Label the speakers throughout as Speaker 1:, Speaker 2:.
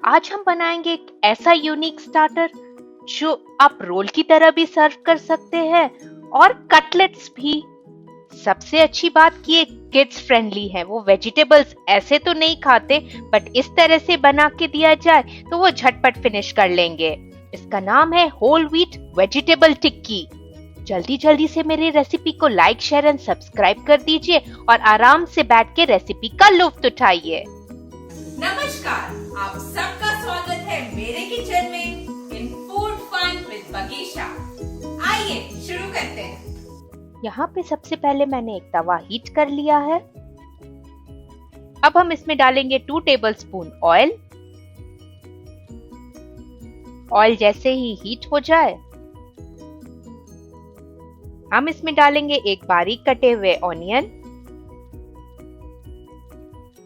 Speaker 1: आज हम बनाएंगे एक ऐसा यूनिक स्टार्टर जो आप रोल की तरह भी सर्व कर सकते हैं और कटलेट्स भी। सबसे अच्छी बात कि ये किड्स फ्रेंडली है। वो वेजिटेबल्स ऐसे तो नहीं खाते, बट इस तरह से बना के दिया जाए तो वो झटपट फिनिश कर लेंगे। इसका नाम है होल व्हीट वेजिटेबल टिक्की। जल्दी जल्दी से मेरी रेसिपी को लाइक, शेयर एंड सब्सक्राइब कर दीजिए और आराम से बैठ के रेसिपी का लुत्फ उठाइए।
Speaker 2: नमस्कार, आप सबका स्वागत है मेरे किचन में इन फूड फन विद बगीचा। आइए शुरू करते हैं।
Speaker 1: यहाँ पे सबसे पहले मैंने एक तवा हीट कर लिया है। अब हम इसमें डालेंगे 2 टेबलस्पून ऑयल। ऑयल जैसे ही हीट हो जाए, हम इसमें डालेंगे एक बारीक कटे हुए ऑनियन।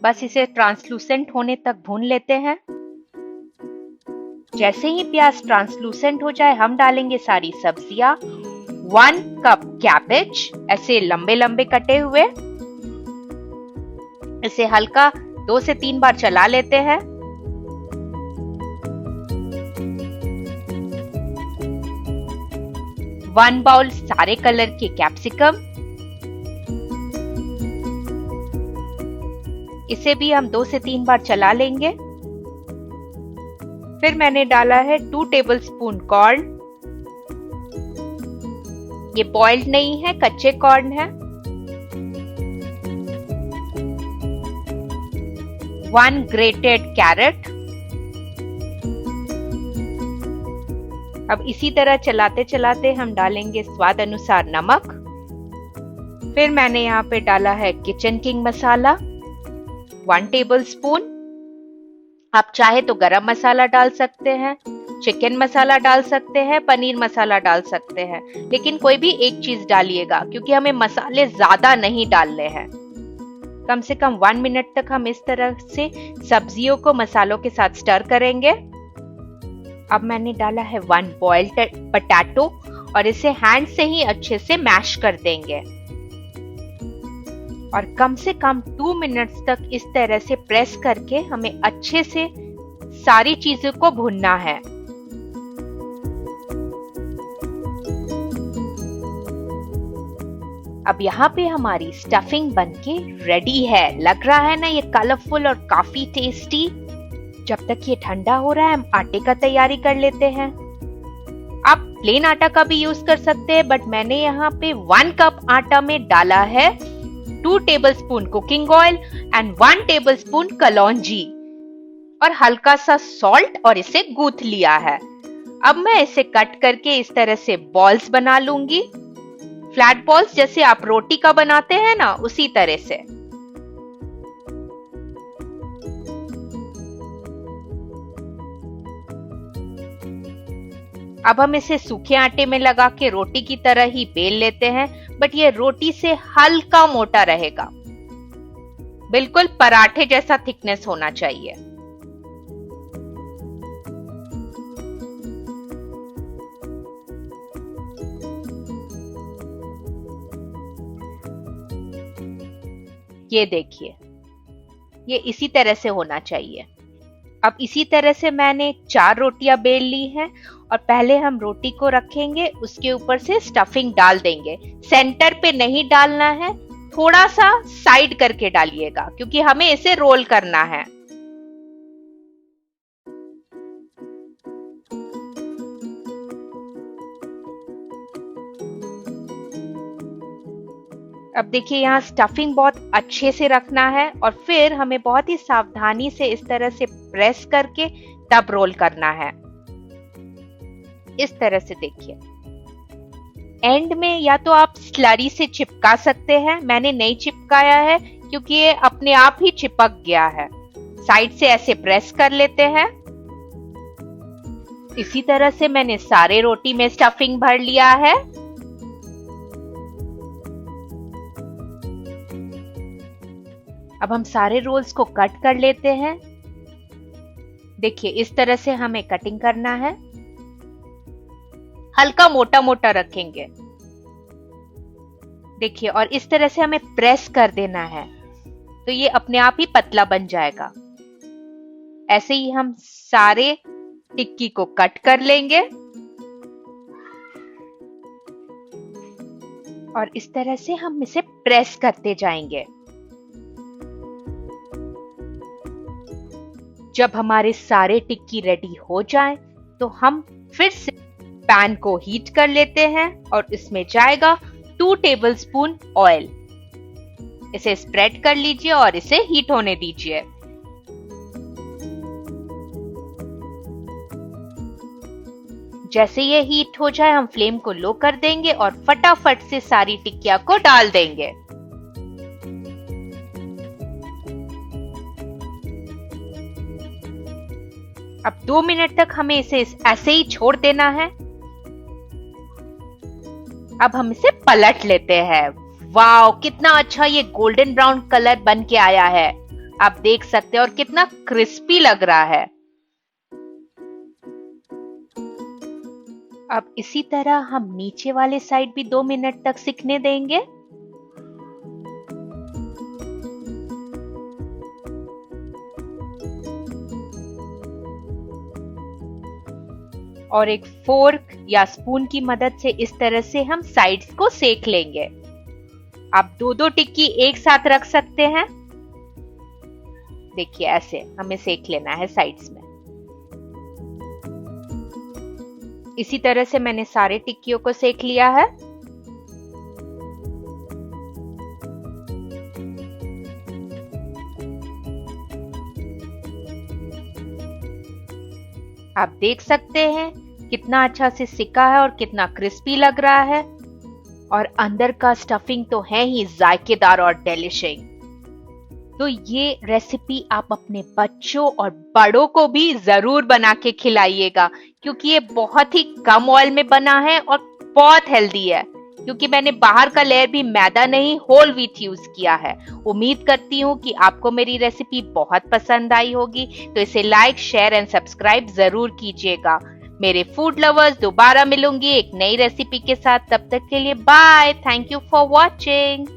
Speaker 1: बस इसे ट्रांसलूसेंट होने तक भून लेते हैं। जैसे ही प्याज ट्रांसलूसेंट हो जाए, हम डालेंगे सारी सब्जियां। 1 कप कैबेज, ऐसे लंबे लंबे कटे हुए। इसे हल्का 2 से 3 बार चला लेते हैं। वन बाउल सारे कलर के कैप्सिकम, इसे भी हम 2 से 3 बार चला लेंगे। फिर मैंने डाला है 2 टेबलस्पून कॉर्न। ये बॉइल्ड नहीं है, कच्चे कॉर्न है। 1 ग्रेटेड कैरेट। अब इसी तरह चलाते चलाते हम डालेंगे स्वाद अनुसार नमक। फिर मैंने यहाँ पे डाला है किचन किंग मसाला 1 टेबलस्पून। आप चाहे तो गरम मसाला डाल सकते हैं, चिकन मसाला डाल सकते हैं, पनीर मसाला डाल सकते हैं, लेकिन कोई भी एक चीज डालिएगा क्योंकि हमें मसाले ज्यादा नहीं डालने हैं। कम से कम 1 मिनट तक हम इस तरह से सब्जियों को मसालों के साथ स्टर करेंगे। अब मैंने डाला है 1 बॉइल्ड पोटैटो और इसे हैंड से ही अच्छे से मैश कर देंगे और कम से कम 2 मिनट्स तक इस तरह से प्रेस करके हमें अच्छे से सारी चीजों को भूनना है। अब यहाँ पे हमारी स्टफिंग बनके रेडी है। लग रहा है ना ये कलरफुल और काफी टेस्टी। जब तक ये ठंडा हो रहा है, हम आटे का तैयारी कर लेते हैं। आप प्लेन आटा का भी यूज कर सकते हैं, बट मैंने यहाँ पे 1 कप आटा में डाला है 2 tablespoon cooking oil and 1 tablespoon कलौंजी और हल्का सा सॉल्ट और इसे गूंथ लिया है। अब मैं इसे कट करके इस तरह से बॉल्स बना लूंगी। फ्लैट बॉल्स जैसे आप रोटी का बनाते हैं ना, उसी तरह से। अब हम इसे सूखे आटे में लगा के रोटी की तरह ही बेल लेते हैं, बट ये रोटी से हल्का मोटा रहेगा। बिल्कुल पराठे जैसा थिकनेस होना चाहिए। ये देखिए, ये इसी तरह से होना चाहिए। अब इसी तरह से मैंने 4 रोटियां बेल ली हैं और पहले हम रोटी को रखेंगे, उसके ऊपर से स्टफिंग डाल देंगे। सेंटर पे नहीं डालना है, थोड़ा सा साइड करके डालिएगा क्योंकि हमें इसे रोल करना है। अब देखिए, यहाँ स्टफिंग बहुत अच्छे से रखना है और फिर हमें बहुत ही सावधानी से इस तरह से प्रेस करके तब रोल करना है। इस तरह से देखिए। एंड में या तो आप स्लरी से चिपका सकते हैं, मैंने नहीं चिपकाया है क्योंकि ये अपने आप ही चिपक गया है। साइड से ऐसे प्रेस कर लेते हैं। इसी तरह से मैंने सारे रोटी में स्टफिंग भर लिया है। अब हम सारे रोल्स को कट कर लेते हैं। देखिए, इस तरह से हमें कटिंग करना है। हल्का मोटा मोटा रखेंगे। देखिए, और इस तरह से हमें प्रेस कर देना है तो ये अपने आप ही पतला बन जाएगा। ऐसे ही हम सारे टिक्की को कट कर लेंगे और इस तरह से हम इसे प्रेस करते जाएंगे। जब हमारे सारे टिक्की रेडी हो जाएं, तो हम फिर से पैन को हीट कर लेते हैं और इसमें जाएगा 2 टेबलस्पून ऑयल। इसे स्प्रेड कर लीजिए और इसे हीट होने दीजिए। जैसे ये हीट हो जाए हम फ्लेम को लो कर देंगे और फटाफट से सारी टिक्किया को डाल देंगे। अब 2 मिनट तक हमें इसे ऐसे ही छोड़ देना है। अब हम इसे पलट लेते हैं। वाओ, कितना अच्छा ये गोल्डन ब्राउन कलर बन के आया है। आप देख सकते हैं और कितना क्रिस्पी लग रहा है। अब इसी तरह हम नीचे वाले साइड भी 2 मिनट तक सिकने देंगे। और एक फोर्क या स्पून की मदद से इस तरह से हम साइड्स को सेक लेंगे। आप 2-2 टिक्की एक साथ रख सकते हैं। देखिए ऐसे हमें सेक लेना है साइड्स में। इसी तरह से मैंने सारे टिक्कियों को सेक लिया है। आप देख सकते हैं कितना अच्छा से सिका है और कितना क्रिस्पी लग रहा है। और अंदर का स्टफिंग तो है ही जायकेदार और डिलिशियस। तो ये रेसिपी आप अपने बच्चों और बड़ों को भी जरूर बना के खिलाइएगा, क्योंकि ये बहुत ही कम ऑयल में बना है और बहुत हेल्दी है। क्योंकि मैंने बाहर का लेयर भी मैदा नहीं होल व्हीट यूज किया है। उम्मीद करती हूँ कि आपको मेरी रेसिपी बहुत पसंद आई होगी। तो इसे लाइक, शेयर एंड सब्सक्राइब जरूर कीजिएगा। मेरे फूड लवर्स, दोबारा मिलूंगी एक नई रेसिपी के साथ। तब तक के लिए bye. Thank you for watching.